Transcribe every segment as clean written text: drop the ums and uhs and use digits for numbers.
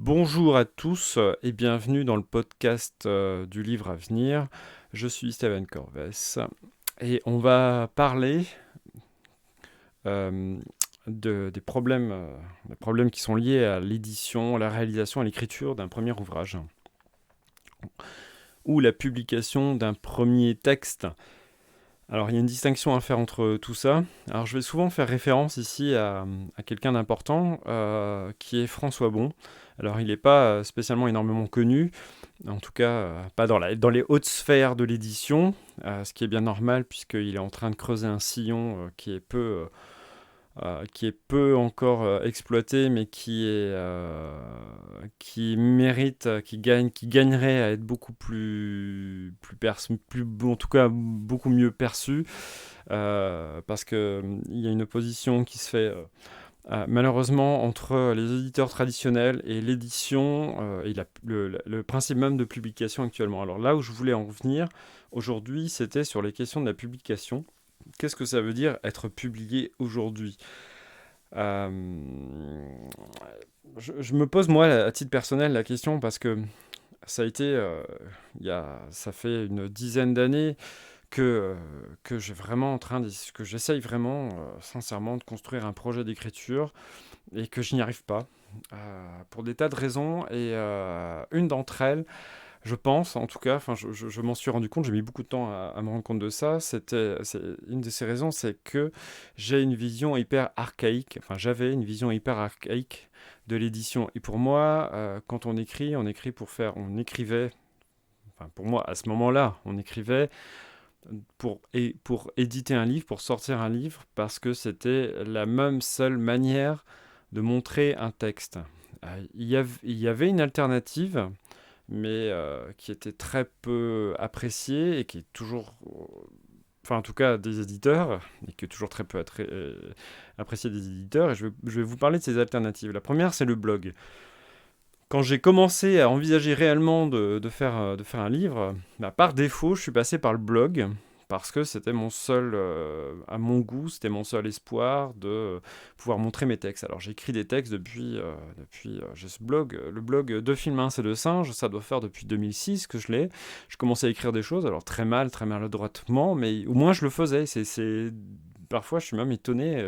Bonjour à tous et bienvenue dans le podcast du livre à venir. Je suis Steven Corvès et on va parler euh, des problèmes qui sont liés à l'édition, à la réalisation, à l'écriture d'un premier ouvrage ou la publication d'un premier texte. Alors il y a une distinction à faire entre tout ça. Alors je vais souvent faire référence ici à quelqu'un d'important qui est François Bon. Alors il n'est pas spécialement énormément connu, en tout cas pas dans les hautes sphères de l'édition, ce qui est bien normal puisqu'il est en train de creuser un sillon qui est peu encore exploité, mais qui mérite, qui gagnerait à être beaucoup en tout cas beaucoup mieux perçu, parce que il y a une opposition qui se fait malheureusement entre les éditeurs traditionnels et l'édition et le principe même de publication actuellement. Alors là où je voulais en venir aujourd'hui, c'était sur les questions de la publication. Qu'est-ce que ça veut dire être publié aujourd'hui? Euh, je me pose moi à titre personnel la question parce que ça a été, ça fait une dizaine d'années que, que j'essaye vraiment sincèrement de construire un projet d'écriture et que je n'y arrive pas pour des tas de raisons et une d'entre elles, je pense, en tout cas, enfin, je m'en suis rendu compte, j'ai mis beaucoup de temps à me rendre compte de ça. Une de ces raisons, c'est que j'ai une vision hyper archaïque, enfin, j'avais une vision hyper archaïque de l'édition. Et pour moi, quand on écrit on écrivait, enfin, pour moi, à ce moment-là, on écrivait pour éditer un livre, pour sortir un livre, parce que c'était la même seule manière de montrer un texte. Il y avait une alternative mais qui était très peu apprécié et qui est toujours, enfin en tout cas des éditeurs, et qui est toujours très peu apprécié des éditeurs, et je vais vous parler de ces alternatives. La première, c'est le blog. Quand j'ai commencé à envisager réellement de faire un livre, bah, par défaut, je suis passé par le blog, parce que c'était mon seul, à mon goût, c'était mon seul espoir de pouvoir montrer mes textes. Alors j'écris des textes j'ai ce blog, le blog de Film Mince et de Singe, ça doit faire depuis 2006 que je l'ai. Je commençais à écrire des choses, alors très maladroitement, mais au moins je le faisais. Parfois, je suis même étonné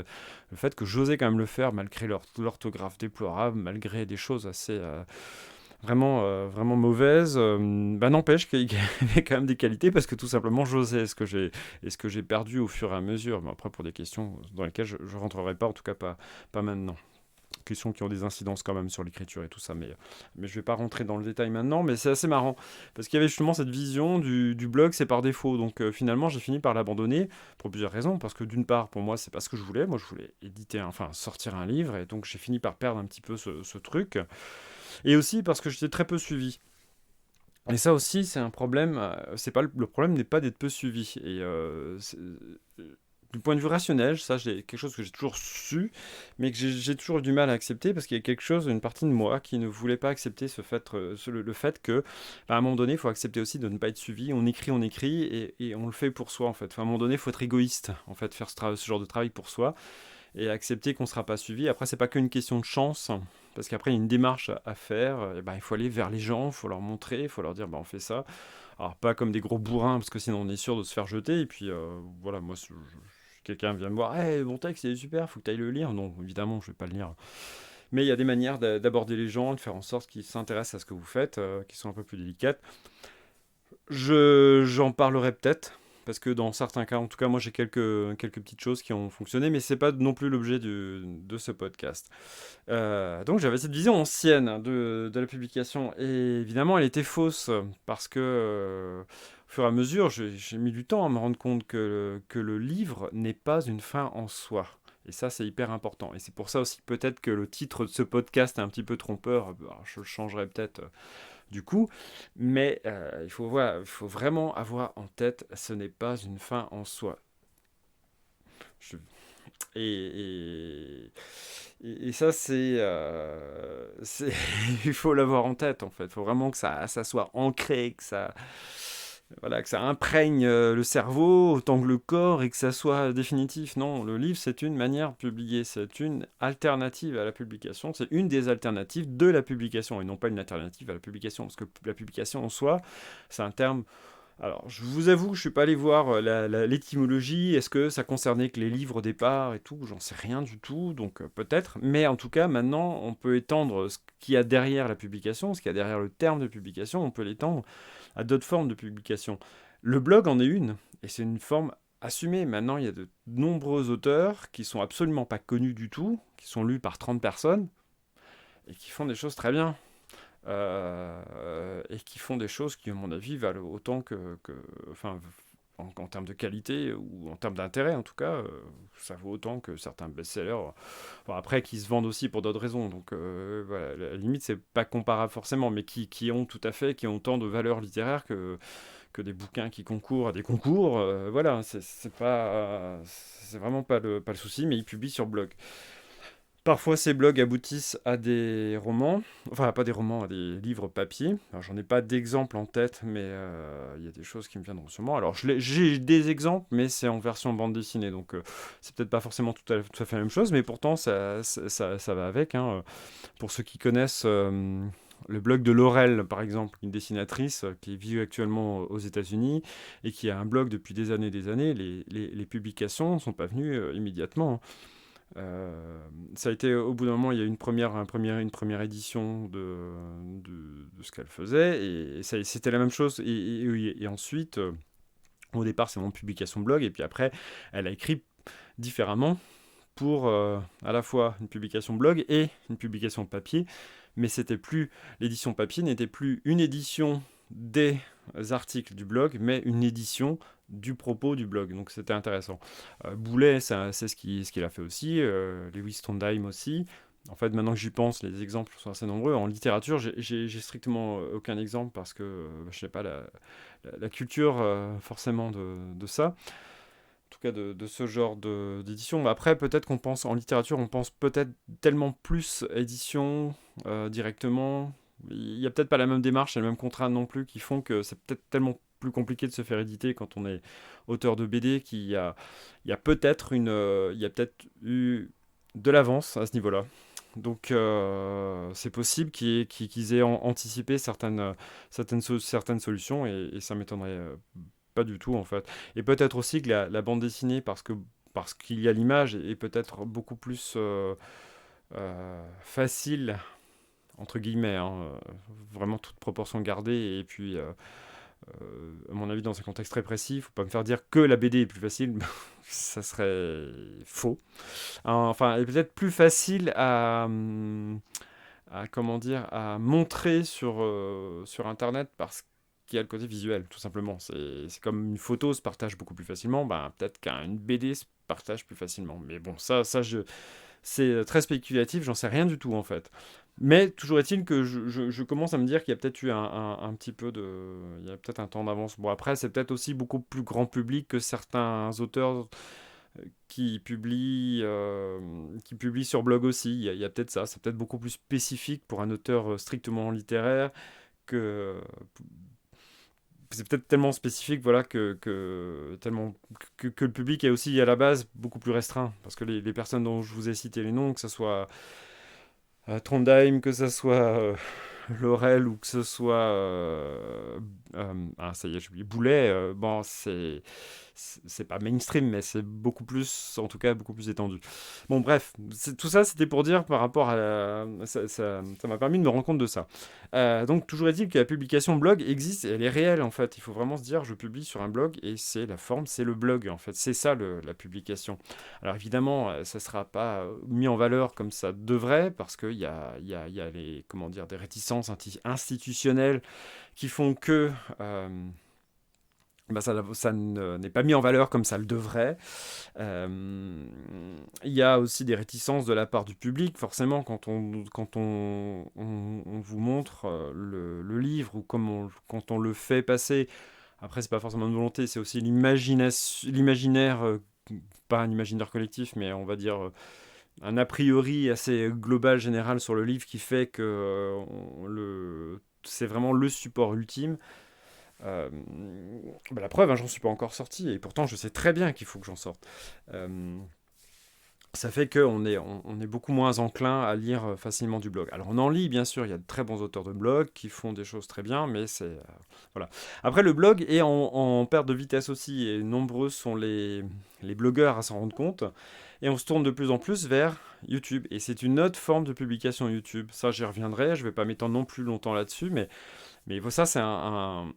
le fait que j'osais quand même le faire malgré l'orthographe déplorable, malgré des choses assez vraiment mauvaises. Bah, n'empêche qu'il y avait quand même des qualités parce que tout simplement j'osais ce que j'ai perdu au fur et à mesure. Mais après, pour des questions dans lesquelles je ne rentrerai pas, en tout cas pas maintenant. Questions qui ont des incidences quand même sur l'écriture et tout ça, mais je vais pas rentrer dans le détail maintenant, mais c'est assez marrant, parce qu'il y avait justement cette vision du blog, c'est par défaut, donc finalement j'ai fini par l'abandonner, pour plusieurs raisons, parce que d'une part, pour moi, c'est pas ce que je voulais, moi je voulais enfin sortir un livre, et donc j'ai fini par perdre un petit peu ce truc, et aussi parce que j'étais très peu suivi. Et ça aussi, c'est un problème. C'est pas le problème n'est pas d'être peu suivi. Du point de vue rationnel, ça, c'est quelque chose que j'ai toujours su, mais que j'ai toujours eu du mal à accepter parce qu'il y a quelque chose, une partie de moi qui ne voulait pas accepter le fait que, bah, à un moment donné, il faut accepter aussi de ne pas être suivi. On écrit et on le fait pour soi, en fait. Enfin, à un moment donné, il faut être égoïste, en fait, faire ce genre de travail pour soi et accepter qu'on ne sera pas suivi. Après, c'est pas qu'une question de chance, parce qu'après, il y a une démarche à faire. Et ben, il faut aller vers les gens, il faut leur montrer, il faut leur dire, bah, on fait ça. Alors, pas comme des gros bourrins, parce que sinon on est sûr de se faire jeter. Et puis, voilà, quelqu'un vient me voir, hey, mon texte il est super, faut que tu ailles le lire. Non, évidemment, je vais pas le lire. Mais il y a des manières d'aborder les gens, de faire en sorte qu'ils s'intéressent à ce que vous faites, qui sont un peu plus délicates. J'en parlerai peut-être, parce que dans certains cas, en tout cas, moi j'ai quelques petites choses qui ont fonctionné, mais c'est pas non plus l'objet de ce podcast. Donc j'avais cette vision ancienne de la publication, et évidemment elle était fausse, parce que au fur et à mesure, j'ai mis du temps à me rendre compte que le livre n'est pas une fin en soi. Et ça, c'est hyper important. Et c'est pour ça aussi peut-être que le titre de ce podcast est un petit peu trompeur. Alors, je le changerai peut-être du coup. Mais il faut vraiment avoir en tête, ce n'est pas une fin en soi. Je- et, et ça, il faut l'avoir en tête en fait. Il faut vraiment que ça soit ancré, que ça. voilà, que ça imprègne le cerveau autant que le corps et que ça soit définitif. Non, le livre, c'est une manière de publier, c'est une alternative à la publication, c'est une des alternatives de la publication et non pas une alternative à la publication, parce que la publication en soi, c'est un terme. Alors, je vous avoue que je suis pas allé voir l'étymologie. Est-ce que ça concernait que les livres au départ et tout? J'en sais rien du tout, donc peut-être. Mais en tout cas, maintenant, on peut étendre ce qu'il y a derrière la publication, ce qu'il y a derrière le terme de publication, on peut l'étendre à d'autres formes de publication. Le blog en est une, et c'est une forme assumée. Maintenant, il y a de nombreux auteurs qui sont absolument pas connus du tout, qui sont lus par 30 personnes, et qui font des choses très bien. Et qui font des choses qui, à mon avis, valent autant enfin, en termes de qualité ou en termes d'intérêt, en tout cas, ça vaut autant que certains best-sellers. Bon, après, qui se vendent aussi pour d'autres raisons. Donc, voilà, à la limite, c'est pas comparable forcément, mais qui ont tout à fait, qui ont autant de valeur littéraire que des bouquins qui concourent à des concours. Voilà, c'est vraiment pas le souci, mais ils publient sur blog. Parfois, ces blogs aboutissent à des romans, enfin pas des romans, à des livres papier. Alors, j'en ai pas d'exemple en tête, mais il y a des choses qui me viendront sûrement. Alors, j'ai des exemples, mais c'est en version bande dessinée, donc c'est peut-être pas forcément tout à fait la même chose, mais pourtant ça va avec, hein. Pour ceux qui connaissent le blog de Laurel, par exemple, une dessinatrice qui vit actuellement aux États-Unis et qui a un blog depuis des années, les publications ne sont pas venues immédiatement, hein. Ça a été au bout d'un moment, il y a eu une première édition de ce qu'elle faisait, et c'était la même chose. Et ensuite, au départ, c'est mon publication blog, et puis après, elle a écrit différemment pour à la fois une publication blog et une publication papier, mais c'était plus l'édition papier n'était plus une édition des articles du blog, mais une édition du propos du blog. Donc c'était intéressant. Boulet, c'est ce qu'il a fait aussi. Lewis Trondheim aussi. En fait, maintenant que j'y pense, les exemples sont assez nombreux. En littérature, j'ai strictement aucun exemple parce que je n'ai pas la culture forcément de ça. En tout cas, de ce genre d'édition. Mais après, peut-être qu'on pense, en littérature, on pense peut-être tellement plus édition directement. Il n'y a peut-être pas la même démarche et les mêmes contraintes non plus qui font que c'est peut-être tellement plus compliqué de se faire éditer quand on est auteur de BD il y a peut-être il y a peut-être eu de l'avance à ce niveau-là. Donc c'est possible qu'ils aient anticipé certaines solutions et ça m'étonnerait pas du tout en fait. Et peut-être aussi que la bande dessinée, parce qu'il y a l'image, est peut-être beaucoup plus facile, entre guillemets, hein, vraiment toute proportion gardée. Et puis, à mon avis, dans un contexte très précis, il ne faut pas me faire dire que la BD est plus facile, ça serait faux. Enfin, elle est peut-être plus facile comment dire, à montrer sur Internet parce qu'il y a le côté visuel, tout simplement. C'est comme une photo se partage beaucoup plus facilement, ben, peut-être qu'une BD se partage plus facilement. Mais bon, c'est très spéculatif, j'en sais rien du tout en fait. Mais toujours est-il que je commence à me dire qu'il y a peut-être eu un petit peu de. Il y a peut-être un temps d'avance. Bon, après, c'est peut-être aussi beaucoup plus grand public que certains auteurs qui publie sur blog aussi. Il y a peut-être ça. C'est peut-être beaucoup plus spécifique pour un auteur strictement littéraire que. C'est peut-être tellement spécifique voilà, que le public est aussi à la base beaucoup plus restreint. Parce que les personnes dont je vous ai cité les noms, que ce soit Trondheim, que ce soit Laurel ou que ce soit ça y est, j'ai oublié Boulet, bon c'est pas mainstream mais c'est beaucoup plus en tout cas beaucoup plus étendu. Bon bref, tout ça c'était pour dire par rapport ça m'a permis de me rendre compte de ça. Donc toujours est-il que la publication blog existe et elle est réelle en fait. Il faut vraiment se dire je publie sur un blog et c'est la forme, c'est le blog en fait, c'est ça la publication. Alors évidemment, ça ne sera pas mis en valeur comme ça devrait, parce qu'il y a comment dire, des réticences institutionnelles qui font que bah, ça n'est pas mis en valeur comme ça le devrait. Il y a aussi des réticences de la part du public, forcément, quand on vous montre le livre ou quand on le fait passer. Après, c'est pas forcément une volonté, c'est aussi l'imaginaire, pas un imaginaire collectif, mais on va dire un a priori assez global, général sur le livre qui fait que c'est vraiment le support ultime. Euh, la preuve, hein, j'en suis pas encore sorti, et pourtant je sais très bien qu'il faut que j'en sorte. Euh, Ça fait qu'on est beaucoup moins enclin à lire facilement du blog. Alors on en lit, bien sûr, il y a de très bons auteurs de blog qui font des choses très bien, mais c'est... voilà. Après, le blog est en perte de vitesse aussi, et nombreux sont les blogueurs à s'en rendre compte, et on se tourne de plus en plus vers YouTube. Et c'est une autre forme de publication YouTube. Ça, j'y reviendrai, je ne vais pas m'étendre non plus longtemps là-dessus, mais ça, c'est un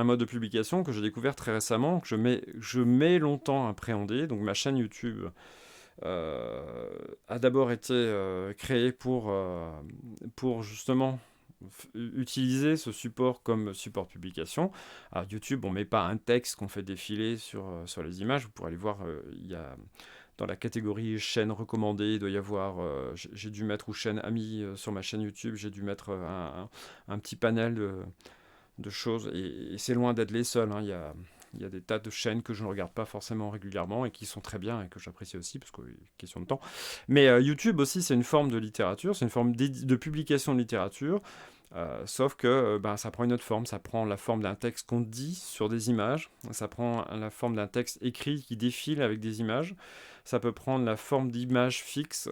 mode de publication que j'ai découvert très récemment, que je mets longtemps à appréhender. Donc ma chaîne YouTube a d'abord été créé pour justement utiliser ce support comme support de publication. Alors YouTube, on met pas un texte qu'on fait défiler sur les images. Vous pourrez aller voir, il y a dans la catégorie chaîne recommandée, il doit y avoir, j'ai dû mettre, ou chaîne amie sur ma chaîne YouTube, j'ai dû mettre un petit panel de choses, et c'est loin d'être les seuls, hein. Il y a des tas de chaînes que je ne regarde pas forcément régulièrement et qui sont très bien et que j'apprécie aussi, parce que question de temps. Mais YouTube aussi, c'est une forme de littérature, c'est une forme de publication de littérature, sauf que ben, ça prend une autre forme, ça prend la forme d'un texte qu'on dit sur des images, ça prend la forme d'un texte écrit qui défile avec des images, ça peut prendre la forme d'images fixes,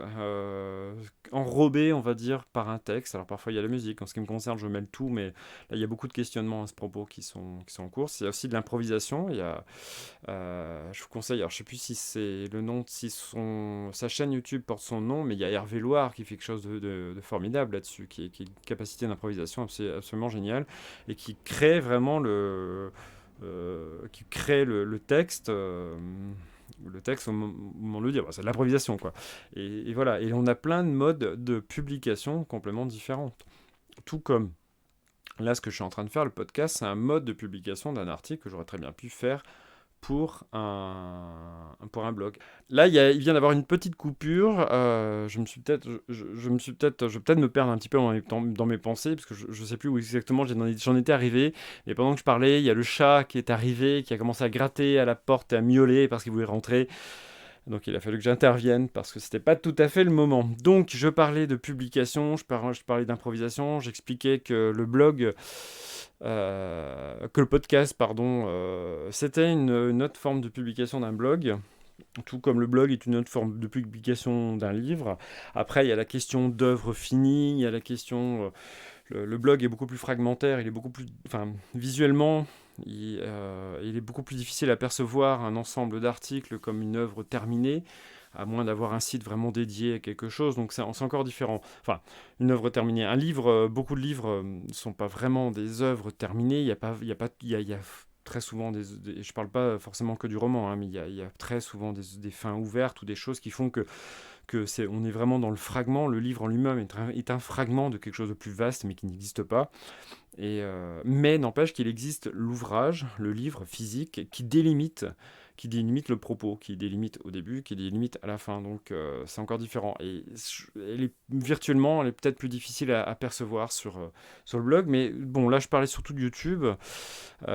enrobées, on va dire, par un texte. Alors parfois il y a la musique, en ce qui me concerne, je mets le tout, mais là il y a beaucoup de questionnements à ce propos qui sont en cours. Il y a aussi de l'improvisation. Je vous conseille, alors je sais plus si c'est le nom, si sa chaîne YouTube porte son nom, mais il y a Hervé Loire qui fait quelque chose de formidable là-dessus, qui est une capacité d'improvisation absolument géniale, et qui crée vraiment le texte. Le texte au moment de le dire, bah, c'est de l'improvisation, quoi. Et voilà, et on a plein de modes de publication complètement différents. Tout comme là, ce que je suis en train de faire, le podcast, c'est un mode de publication d'un article que j'aurais très bien pu faire pour un blog. Là, il vient d'avoir une petite coupure. Je vais peut-être me perdre un petit peu dans mes pensées, parce que je ne sais plus où exactement j'en étais arrivé. Mais pendant que je parlais, il y a le chat qui est arrivé, qui a commencé à gratter à la porte et à miauler parce qu'il voulait rentrer. Donc il a fallu que j'intervienne parce que c'était pas tout à fait le moment. Donc je parlais de publication, je parlais d'improvisation, j'expliquais que le podcast, pardon, c'était une autre forme de publication d'un blog. Tout comme le blog est une autre forme de publication d'un livre. Après, il y a la question d'œuvre finie, il y a la question le blog est beaucoup plus fragmentaire, il est beaucoup plus, enfin, visuellement, il est beaucoup plus difficile à percevoir un ensemble d'articles comme une œuvre terminée, à moins d'avoir un site vraiment dédié à quelque chose. Donc c'est encore différent. Enfin, une œuvre terminée. Un livre, beaucoup de livres ne sont pas vraiment des œuvres terminées. Il y a très souvent je parle pas forcément que du roman, hein, mais il y a très souvent des fins ouvertes ou des choses qui font que on est vraiment dans le fragment. Le livre en lui-même est un fragment de quelque chose de plus vaste, mais qui n'existe pas. Mais n'empêche qu'il existe l'ouvrage, le livre physique, qui délimite le propos, qui délimite au début, qui délimite à la fin. Donc c'est encore différent. Et virtuellement, elle est peut-être plus difficile à percevoir sur le blog. Mais bon, là, je parlais surtout de YouTube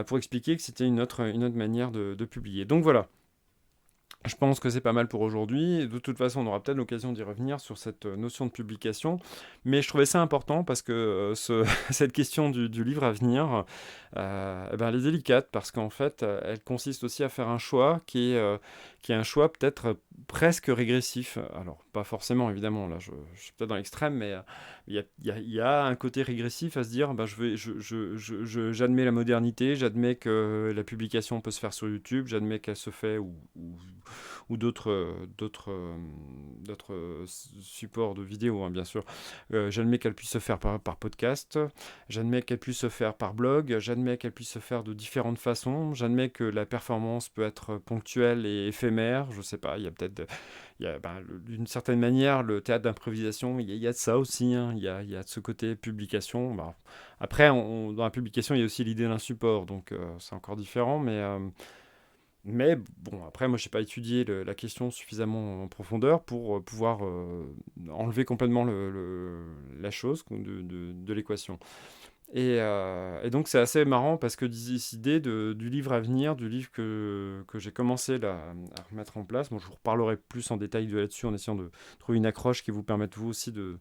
pour expliquer que c'était une autre manière de publier. Donc voilà. Je pense que c'est pas mal pour aujourd'hui. De toute façon, on aura peut-être l'occasion d'y revenir sur cette notion de publication. Mais je trouvais ça important parce que cette question du livre à venir, eh ben, elle est délicate parce qu'en fait, elle consiste aussi à faire un choix qui est un choix peut-être presque régressif. Alors, pas forcément, évidemment, là, je suis peut-être dans l'extrême, mais il y a un côté régressif à se dire, bah, j'admets la modernité, j'admets que la publication peut se faire sur YouTube, j'admets qu'elle se fait ou d'autres supports de vidéo, hein, bien sûr. J'admets qu'elle puisse se faire par podcast, j'admets qu'elle puisse se faire par blog, j'admets qu'elle puisse se faire de différentes façons, j'admets que la performance peut être ponctuelle et éphémère, je sais pas, il y a peut-être... d'une certaine manière, le théâtre d'improvisation, il y a de ça aussi, hein, il y a de ce côté publication. Bah, après, dans la publication, il y a aussi l'idée d'un support, donc c'est encore différent, mais bon, après, moi, je n'ai pas étudié la question suffisamment en profondeur pour pouvoir enlever complètement la chose de l'équation. Et donc, c'est assez marrant parce que cette idée du livre à venir, du livre que j'ai commencé là, à remettre en place, bon, je vous reparlerai plus en détail là-dessus en essayant de trouver une accroche qui vous permette vous aussi de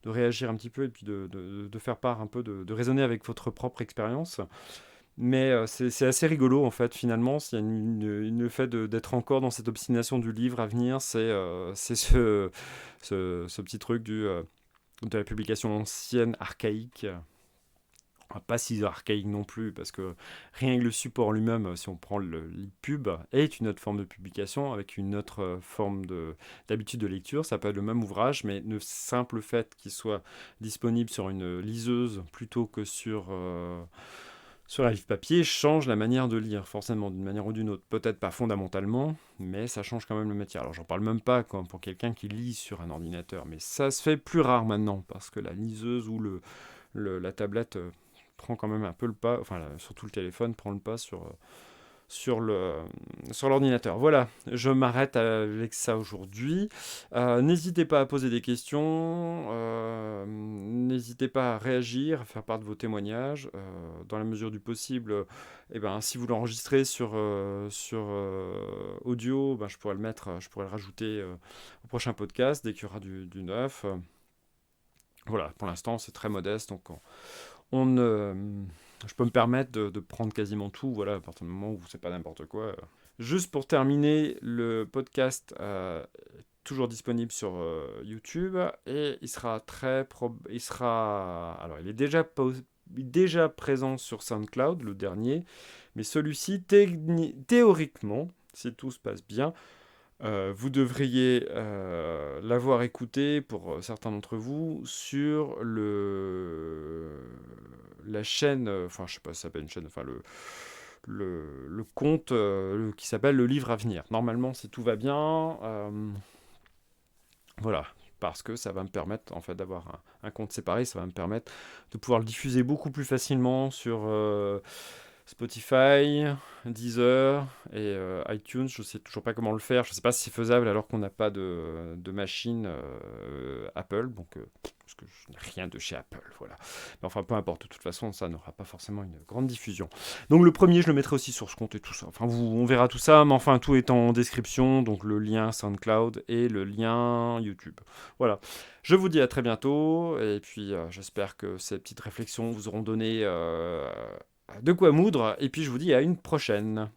réagir un petit peu et puis de faire part un peu, de raisonner avec votre propre expérience. Mais c'est assez rigolo en fait finalement. S'il y a le fait d'être encore dans cette obstination du livre à venir, c'est ce petit truc de la publication ancienne, archaïque. Pas si archaïque non plus, parce que rien que le support lui-même, si on prend l'e-pub, est une autre forme de publication avec une autre forme d'habitude de lecture. Ça peut être le même ouvrage, mais le simple fait qu'il soit disponible sur une liseuse plutôt que sur un livre papier change la manière de lire, forcément, d'une manière ou d'une autre. Peut-être pas fondamentalement, mais ça change quand même le métier. Alors j'en parle même pas comme pour quelqu'un qui lit sur un ordinateur, mais ça se fait plus rare maintenant, parce que la liseuse ou la tablette prend quand même un peu le pas, enfin surtout le téléphone prend le pas sur le, sur l'ordinateur. Voilà, je m'arrête avec ça aujourd'hui. N'hésitez pas à poser des questions, n'hésitez pas à réagir, à faire part de vos témoignages. Dans la mesure du possible, eh ben, si vous l'enregistrez sur audio, ben, je pourrais le rajouter au prochain podcast dès qu'il y aura du neuf. Voilà, pour l'instant c'est très modeste, donc je peux me permettre de prendre quasiment tout, voilà, à partir du moment où c'est pas n'importe quoi. Juste pour terminer, le podcast est toujours disponible sur YouTube et alors il est déjà présent sur SoundCloud, le dernier, mais celui-ci, théoriquement, si tout se passe bien, vous devriez l'avoir écouté pour certains d'entre vous sur la chaîne, enfin je sais pas si ça s'appelle une chaîne, enfin le compte qui s'appelle Le Livre à Venir. Normalement, si tout va bien, voilà, parce que ça va me permettre en fait d'avoir un compte séparé, ça va me permettre de pouvoir le diffuser beaucoup plus facilement sur Spotify, Deezer et iTunes. Je ne sais toujours pas comment le faire. Je ne sais pas si c'est faisable alors qu'on n'a pas de machine Apple. Donc, parce que je n'ai rien de chez Apple. Voilà. Mais enfin, peu importe. De toute façon, ça n'aura pas forcément une grande diffusion. Donc, le premier, je le mettrai aussi sur ce compte et tout ça. Enfin, on verra tout ça. Mais enfin, tout est en description. Donc, le lien SoundCloud et le lien YouTube. Voilà. Je vous dis à très bientôt. Et puis, j'espère que ces petites réflexions vous auront donné de quoi moudre, et puis je vous dis à une prochaine.